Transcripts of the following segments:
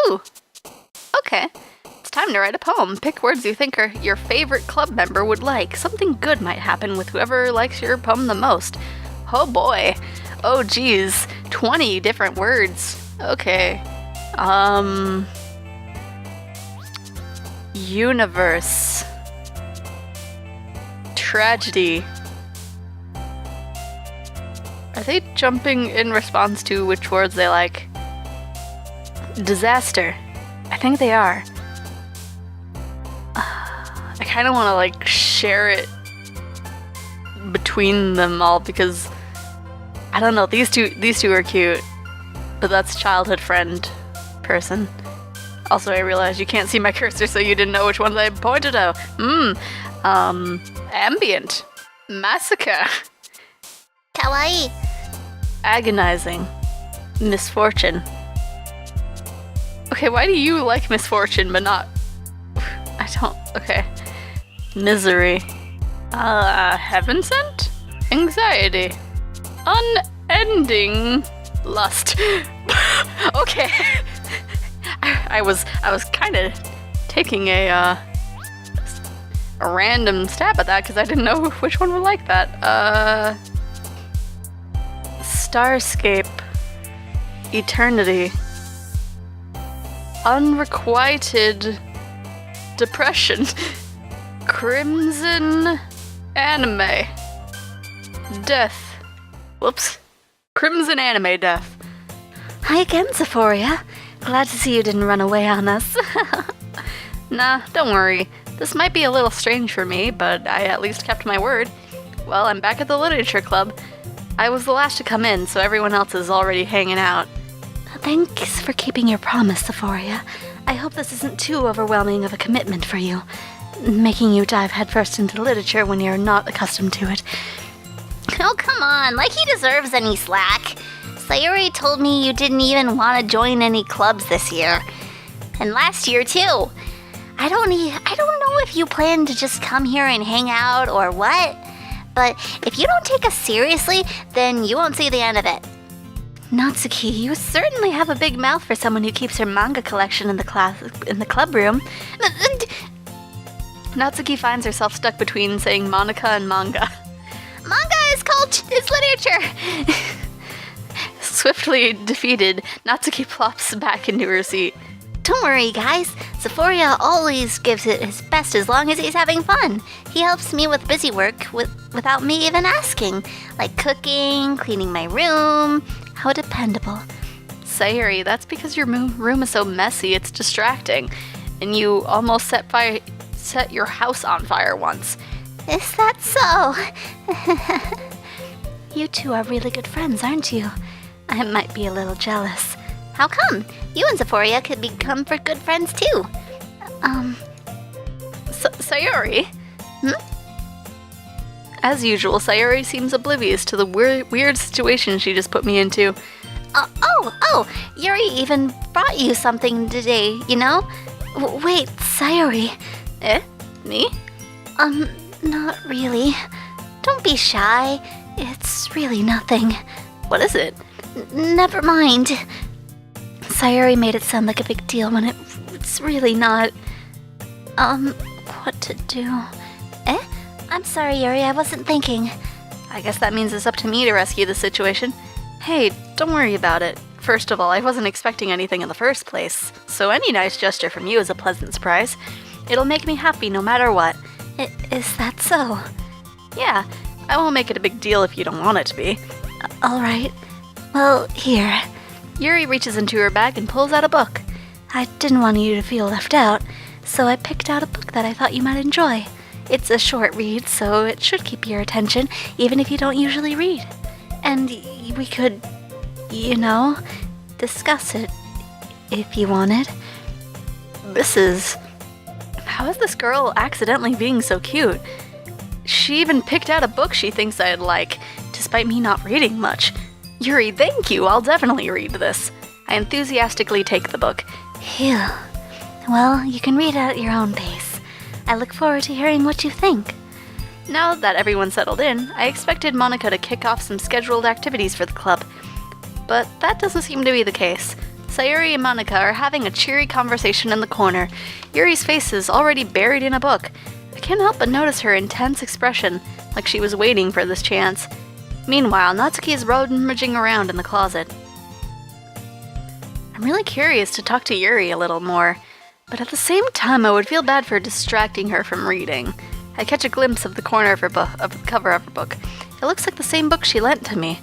Ooh, okay. It's time to write a poem. Pick words you think your favorite club member would like. Something good might happen with whoever likes your poem the most. Oh boy. Oh geez. 20 different words. Okay. Universe. Tragedy. Are they jumping in response to which words they like? Disaster. I think they are. I kind of want to like share it between them all because I don't know, these two are cute, but that's childhood friend person. Also, I realized you can't see my cursor, so you didn't know which ones I pointed out. Ambient. Massacre. Kawaii. Agonizing. Misfortune. Okay, why do you like misfortune, but not... I don't... Okay. Misery. Heaven sent? Anxiety. Unending lust. Okay. I was kind of taking a random stab at that because I didn't know which one would like that. Starscape. Eternity. Unrequited depression. Crimson anime. Death. Whoops. Crimson anime death. Hi again, Xephoria. Glad to see you didn't run away on us. Nah, don't worry. This might be a little strange for me, but I at least kept my word. Well, I'm back at the literature club. I was the last to come in, so everyone else is already hanging out. Thanks for keeping your promise, Xephoria. I hope this isn't too overwhelming of a commitment for you, making you dive headfirst into literature when you're not accustomed to it. Oh, come on, like he deserves any slack. Sayuri told me you didn't even want to join any clubs this year. And last year, too. I don't know if you plan to just come here and hang out or what, but if you don't take us seriously, then you won't see the end of it. Natsuki, you certainly have a big mouth for someone who keeps her manga collection in the club room. Natsuki finds herself stuck between saying Monica and manga. Manga is literature! Swiftly defeated, Natsuki plops back into her seat. Don't worry, guys. Xephoria always gives it his best as long as he's having fun. He helps me with busy work without me even asking, like cooking, cleaning my room. How dependable. Sayuri, that's because your room is so messy, it's distracting. And you almost set your house on fire once. Is that so? You two are really good friends, aren't you? I might be a little jealous. How come? You and Xephoria could become for good friends too. Sayuri? As usual, Sayuri seems oblivious to the weird situation she just put me into. Yuri even brought you something today, you know? Wait, Sayuri. Me? Not really. Don't be shy. It's really nothing. What is it? Never mind. Sayuri made it sound like a big deal when it's really not. What to do? I'm sorry, Yuri, I wasn't thinking. I guess that means it's up to me to rescue the situation. Hey, don't worry about it. First of all, I wasn't expecting anything in the first place, so any nice gesture from you is a pleasant surprise. It'll make me happy no matter what. Is that so? Yeah, I won't make it a big deal if you don't want it to be. Alright. Well, here. Yuri reaches into her bag and pulls out a book. I didn't want you to feel left out, so I picked out a book that I thought you might enjoy. It's a short read, so it should keep your attention, even if you don't usually read. And we could, discuss it, if you wanted. How is this girl accidentally being so cute? She even picked out a book she thinks I'd like, despite me not reading much. Yuri, thank you, I'll definitely read this. I enthusiastically take the book. Phew. Well, you can read it at your own pace. I look forward to hearing what you think. Now that everyone's settled in, I expected Monica to kick off some scheduled activities for the club. But that doesn't seem to be the case. Sayuri and Monica are having a cheery conversation in the corner. Yuri's face is already buried in a book. I can't help but notice her intense expression, like she was waiting for this chance. Meanwhile, Natsuki is rummaging around in the closet. I'm really curious to talk to Yuri a little more, but at the same time I would feel bad for distracting her from reading. I catch a glimpse of the corner of the cover of her book. It looks like the same book she lent to me.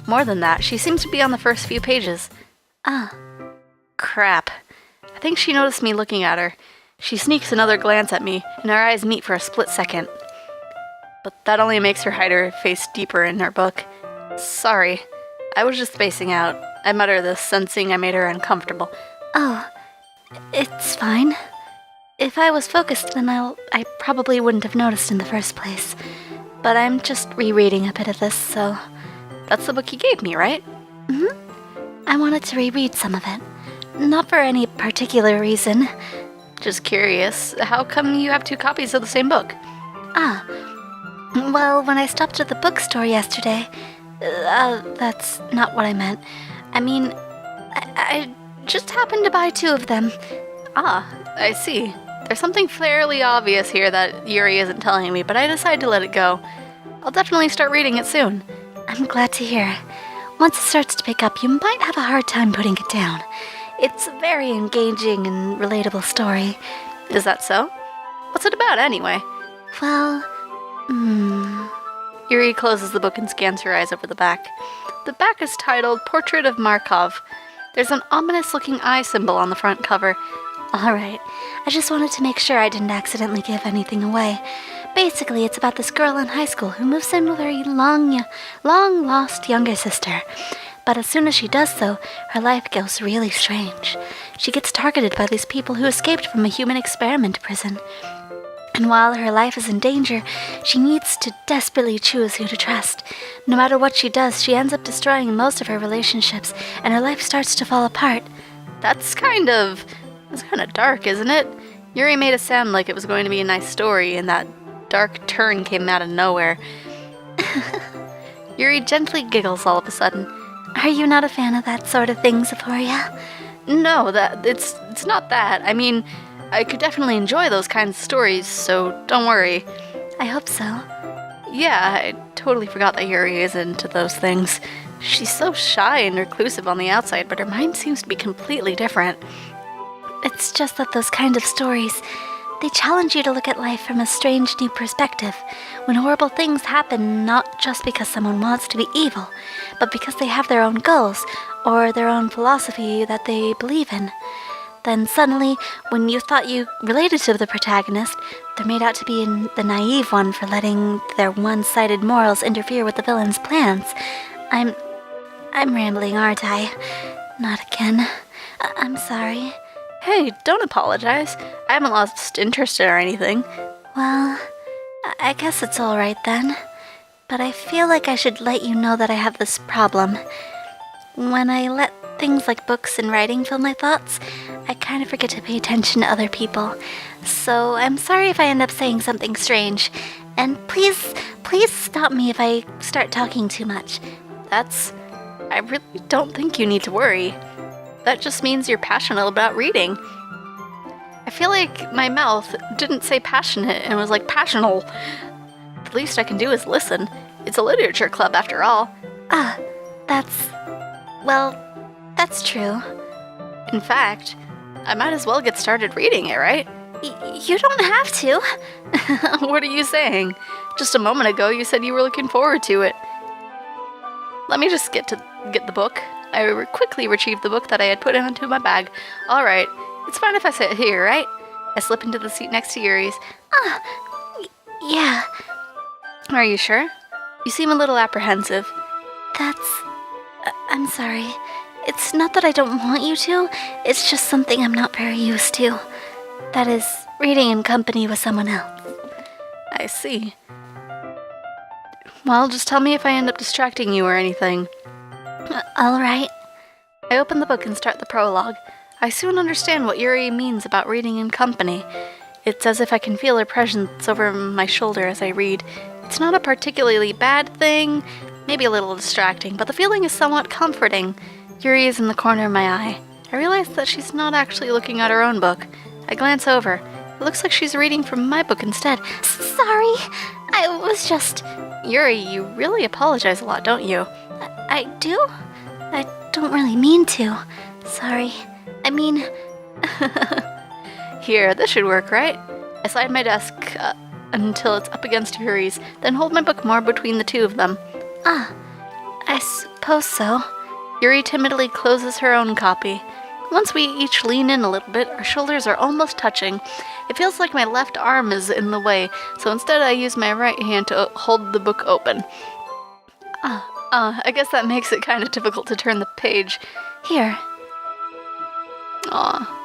More than that, she seems to be on the first few pages. Crap. I think she noticed me looking at her. She sneaks another glance at me, and our eyes meet for a split second. But that only makes her hide her face deeper in her book. Sorry. I was just spacing out. I mutter this, sensing I made her uncomfortable. Oh, it's fine. If I was focused, then I probably wouldn't have noticed in the first place. But I'm just rereading a bit of this, so... That's the book you gave me, right? Mm-hmm. I wanted to reread some of it. Not for any particular reason. Just curious, how come you have 2 copies of the same book? Well, when I stopped at the bookstore yesterday... that's not what I meant. I mean, I just happened to buy 2 of them. I see. There's something fairly obvious here that Yuri isn't telling me, but I decided to let it go. I'll definitely start reading it soon. I'm glad to hear. Once it starts to pick up, you might have a hard time putting it down. It's a very engaging and relatable story. Is that so? What's it about, anyway? Well, Yuri closes the book and scans her eyes over the back. The back is titled Portrait of Markov. There's an ominous-looking eye symbol on the front cover. All right. I just wanted to make sure I didn't accidentally give anything away. Basically, it's about this girl in high school who moves in with her long-lost younger sister. But as soon as she does so, her life goes really strange. She gets targeted by these people who escaped from a human experiment prison. And while her life is in danger, she needs to desperately choose who to trust. No matter what she does, she ends up destroying most of her relationships, and her life starts to fall apart. That's kind of dark, isn't it? Yuri made it sound like it was going to be a nice story, and that dark turn came out of nowhere. Yuri gently giggles all of a sudden. Are you not a fan of that sort of thing, Xephoria? No, it's not that. I mean, I could definitely enjoy those kinds of stories, so don't worry. I hope so. Yeah, I totally forgot that Yuri is into those things. She's so shy and reclusive on the outside, but her mind seems to be completely different. It's just that those kind of stories, they challenge you to look at life from a strange new perspective, when horrible things happen not just because someone wants to be evil, but because they have their own goals, or their own philosophy that they believe in. Then suddenly, when you thought you related to the protagonist, they're made out to be the naive one for letting their one-sided morals interfere with the villain's plans. I'm rambling, aren't I? Not again. I'm sorry. Hey, don't apologize. I haven't lost interest or anything. Well, I guess it's all right then. But I feel like I should let you know that I have this problem. When I let things like books and writing fill my thoughts, I kind of forget to pay attention to other people. So I'm sorry if I end up saying something strange. And please stop me if I start talking too much. I really don't think you need to worry. That just means you're passionate about reading. I feel like my mouth didn't say passionate and was like passional. The least I can do is listen. It's a literature club after all. That's true. In fact, I might as well get started reading it, right? You don't have to. What are you saying? Just a moment ago you said you were looking forward to it. Let me just get the book. I quickly retrieved the book that I had put into my bag. All right, it's fine if I sit here, right? I slip into the seat next to Yuri's. Yeah. Are you sure? You seem a little apprehensive. I'm sorry. It's not that I don't want you to, it's just something I'm not very used to. That is, reading in company with someone else. I see. Well, just tell me if I end up distracting you or anything. All right. I open the book and start the prologue. I soon understand what Yuri means about reading in company. It's as if I can feel her presence over my shoulder as I read. It's not a particularly bad thing, maybe a little distracting, but the feeling is somewhat comforting. Yuri is in the corner of my eye. I realize that she's not actually looking at her own book. I glance over. It looks like she's reading from my book instead. Sorry, I was just... Yuri, you really apologize a lot, don't you? I do? I don't really mean to. Sorry. I mean... Here, this should work, right? I slide my desk until it's up against Yuri's, then hold my book more between the two of them. I suppose so. Yuri timidly closes her own copy. Once we each lean in a little bit, our shoulders are almost touching. It feels like my left arm is in the way, so instead I use my right hand to hold the book open. I guess that makes it kind of difficult to turn the page. Here. Aw.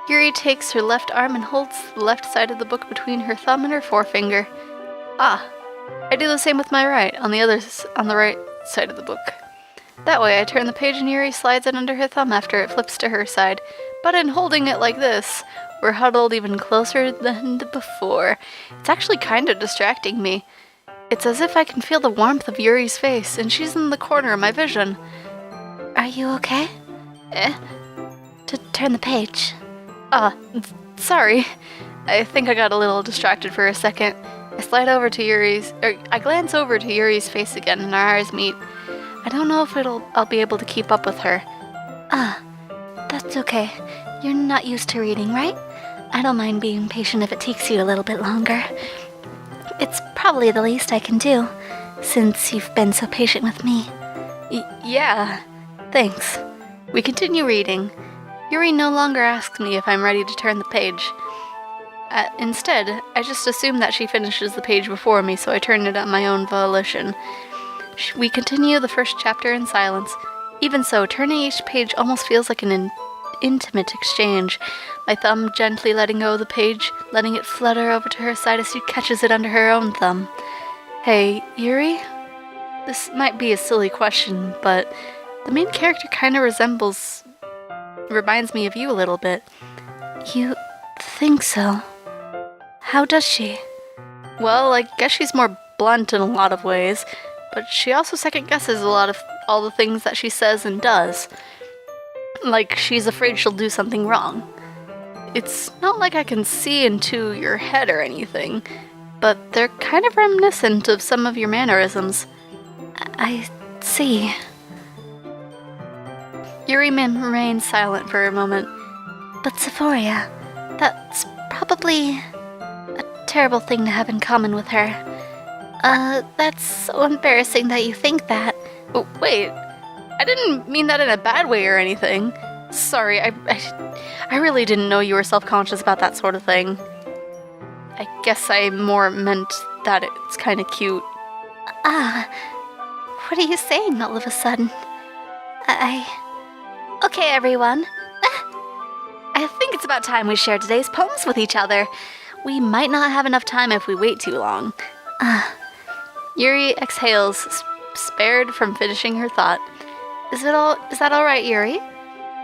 Yuri takes her left arm and holds the left side of the book between her thumb and her forefinger. I do the same with my right, on the right side of the book. That way I turn the page and Yuri slides it under her thumb after it flips to her side. But in holding it like this, we're huddled even closer than before. It's actually kind of distracting me. It's as if I can feel the warmth of Yuri's face, and she's in the corner of my vision. Are you okay? To turn the page. Sorry. I think I got a little distracted for a second. I glance over to Yuri's face again, and our eyes meet. I don't know if I'll be able to keep up with her. That's okay. You're not used to reading, right? I don't mind being patient if it takes you a little bit longer. It's probably the least I can do, since you've been so patient with me. Yeah, thanks. We continue reading. Yuri no longer asks me if I'm ready to turn the page. Instead, I just assume that she finishes the page before me, so I turn it at my own volition. We continue the first chapter in silence. Even so, turning each page almost feels like an intimate exchange. My thumb gently letting go of the page, letting it flutter over to her side as she catches it under her own thumb. Hey, Yuri? This might be a silly question, but the main character kind of reminds me of you a little bit. You think so? How does she? Well, I guess she's more blunt in a lot of ways, but she also second-guesses all the things that she says and does. Like, she's afraid she'll do something wrong. It's not like I can see into your head or anything, but they're kind of reminiscent of some of your mannerisms. I see. Yuri remains silent for a moment. But Xephoria, that's probably a terrible thing to have in common with her. That's so embarrassing that you think that. Oh, wait, I didn't mean that in a bad way or anything. Sorry, I really didn't know you were self-conscious about that sort of thing. I guess I more meant that it's kind of cute. What are you saying all of a sudden? Okay, everyone. I think it's about time we share today's poems with each other. We might not have enough time if we wait too long. Yuri exhales, spared from finishing her thought. Is that all right, Yuri?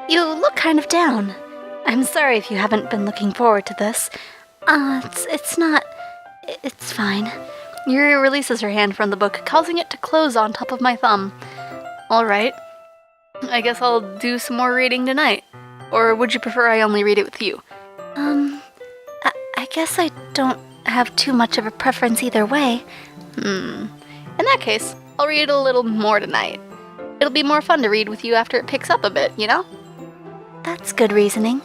You look kind of down. I'm sorry if you haven't been looking forward to this. It's not... It's fine. Yuri releases her hand from the book, causing it to close on top of my thumb. All right. I guess I'll do some more reading tonight. Or would you prefer I only read it with you? I guess I don't have too much of a preference either way. In that case, I'll read a little more tonight. It'll be more fun to read with you after it picks up a bit, you know? That's good reasoning.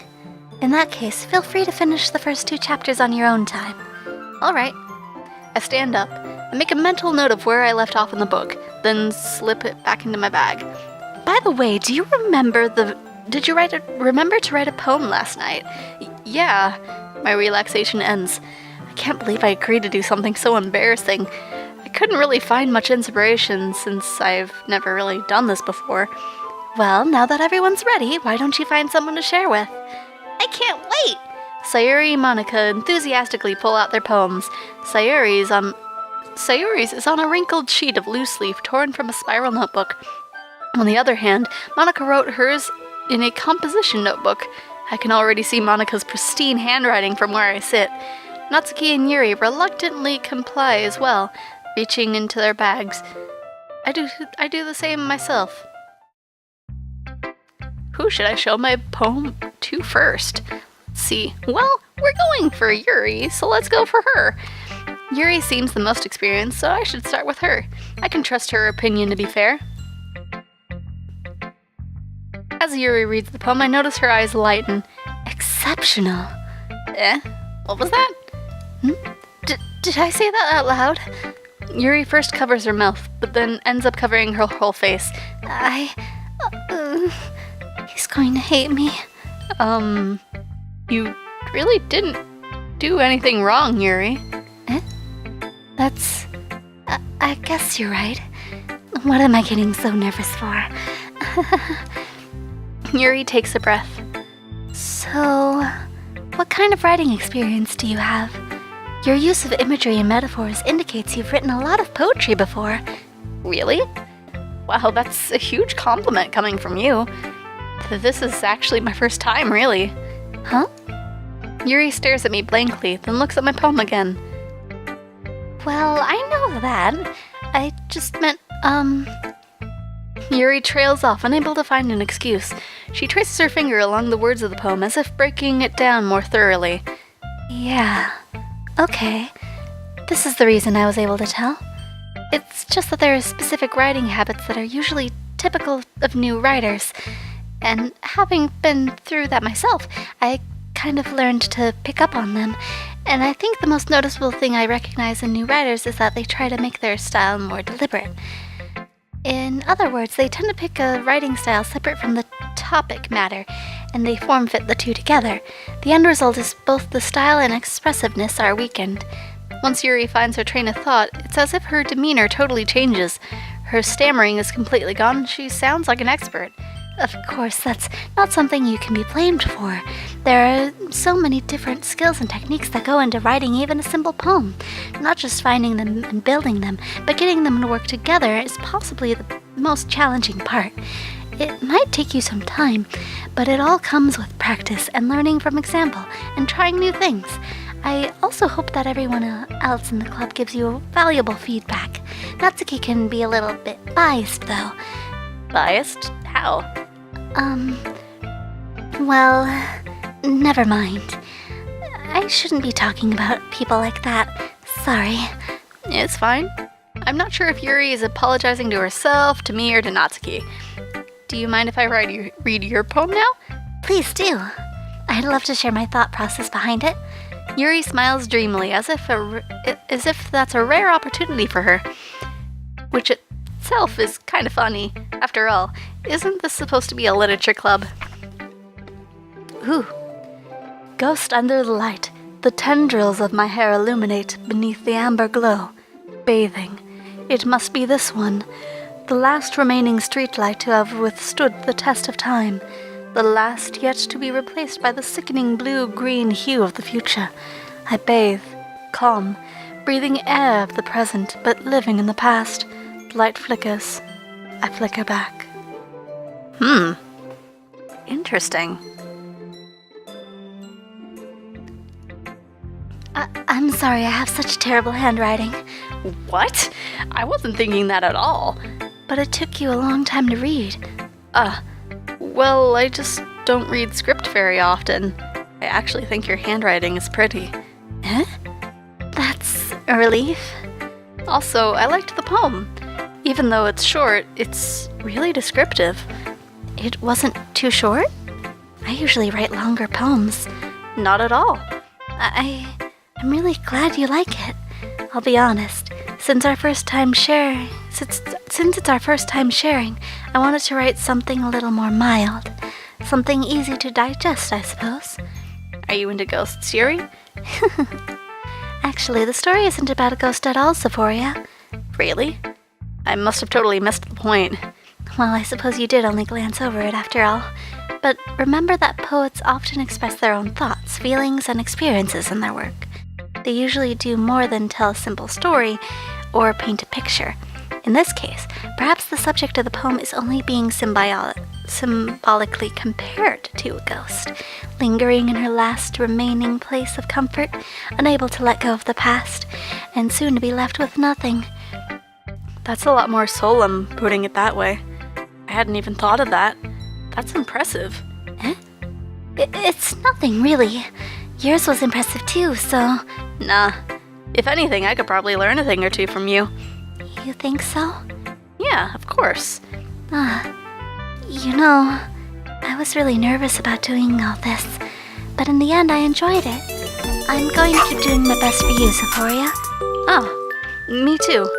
In that case, feel free to finish the first 2 chapters on your own time. All right. I stand up and make a mental note of where I left off in the book, then slip it back into my bag. By the way, do you remember Did you remember to write a poem last night? Yeah. My relaxation ends. I can't believe I agreed to do something so embarrassing. I couldn't really find much inspiration since I've never really done this before. Well, now that everyone's ready, why don't you find someone to share with? I can't wait! Sayuri and Monica enthusiastically pull out their poems. Sayuri's is on a wrinkled sheet of loose leaf torn from a spiral notebook. On the other hand, Monica wrote hers in a composition notebook. I can already see Monica's pristine handwriting from where I sit. Natsuki and Yuri reluctantly comply as well, reaching into their bags. I do the same myself. Who should I show my poem to first? Let's see. Well, we're going for Yuri, so let's go for her. Yuri seems the most experienced, so I should start with her. I can trust her opinion to be fair. As Yuri reads the poem, I notice her eyes lighten. Exceptional. What was that? Did I say that out loud? Yuri first covers her mouth, but then ends up covering her whole face. He's going to hate me. You really didn't do anything wrong, Yuri. I guess you're right. What am I getting so nervous for? Yuri takes a breath. So, what kind of writing experience do you have? Your use of imagery and metaphors indicates you've written a lot of poetry before. Really? Wow, that's a huge compliment coming from you. This is actually my first time, really. Huh? Yuri stares at me blankly, then looks at my poem again. Well, I know that. I just meant, Yuri trails off, unable to find an excuse. She traces her finger along the words of the poem, as if breaking it down more thoroughly. Yeah. Okay. This is the reason I was able to tell. It's just that there are specific writing habits that are usually typical of new writers. And having been through that myself, I kind of learned to pick up on them. And I think the most noticeable thing I recognize in new writers is that they try to make their style more deliberate. In other words, they tend to pick a writing style separate from the topic matter, and they form-fit the two together. The end result is both the style and expressiveness are weakened. Once Yuri finds her train of thought, it's as if her demeanor totally changes. Her stammering is completely gone, and she sounds like an expert. Of course, that's not something you can be blamed for. There are so many different skills and techniques that go into writing even a simple poem. Not just finding them and building them, but getting them to work together is possibly the most challenging part. It might take you some time, but it all comes with practice and learning from example and trying new things. I also hope that everyone else in the club gives you valuable feedback. Natsuki can be a little bit biased, though. Biased? How? Well, never mind. I shouldn't be talking about people like that. Sorry. It's fine. I'm not sure if Yuri is apologizing to herself, to me, or to Natsuki. Do you mind if I read your poem now? Please do. I'd love to share my thought process behind it. Yuri smiles dreamily, as if that's a rare opportunity for her. Which itself is kind of funny. After all, isn't this supposed to be a literature club? Ooh. Ghost under the light, the tendrils of my hair illuminate beneath the amber glow. Bathing. It must be this one. The last remaining streetlight to have withstood the test of time. The last yet to be replaced by the sickening blue-green hue of the future. I bathe, calm, breathing air of the present, but living in the past. The light flickers. I flicker back. Interesting. I'm sorry, I have such terrible handwriting. What? I wasn't thinking that at all. But it took you a long time to read. Well, I just don't read script very often. I actually think your handwriting is pretty. Eh? That's a relief. Also, I liked the poem. Even though it's short, it's really descriptive. It wasn't too short? I usually write longer poems. Not at all. I'm really glad you like it. I'll be honest. Since it's our first time sharing, I wanted to write something a little more mild. Something easy to digest, I suppose. Are you into ghosts, Yuri? Actually, the story isn't about a ghost at all, Xephoria. Really? I must have totally missed the point. Well, I suppose you did only glance over it after all. But remember that poets often express their own thoughts, feelings, and experiences in their work. They usually do more than tell a simple story or paint a picture. In this case, perhaps the subject of the poem is only being symbolically compared to a ghost, lingering in her last remaining place of comfort, unable to let go of the past, and soon to be left with nothing. That's a lot more solemn, putting it that way. I hadn't even thought of that. That's impressive. It's nothing, really. Yours was impressive too, so... Nah. If anything, I could probably learn a thing or two from you. You think so? Yeah, of course. You know, I was really nervous about doing all this, but in the end I enjoyed it. I'm going to keep doing my best for you, Xephoria. Oh, me too.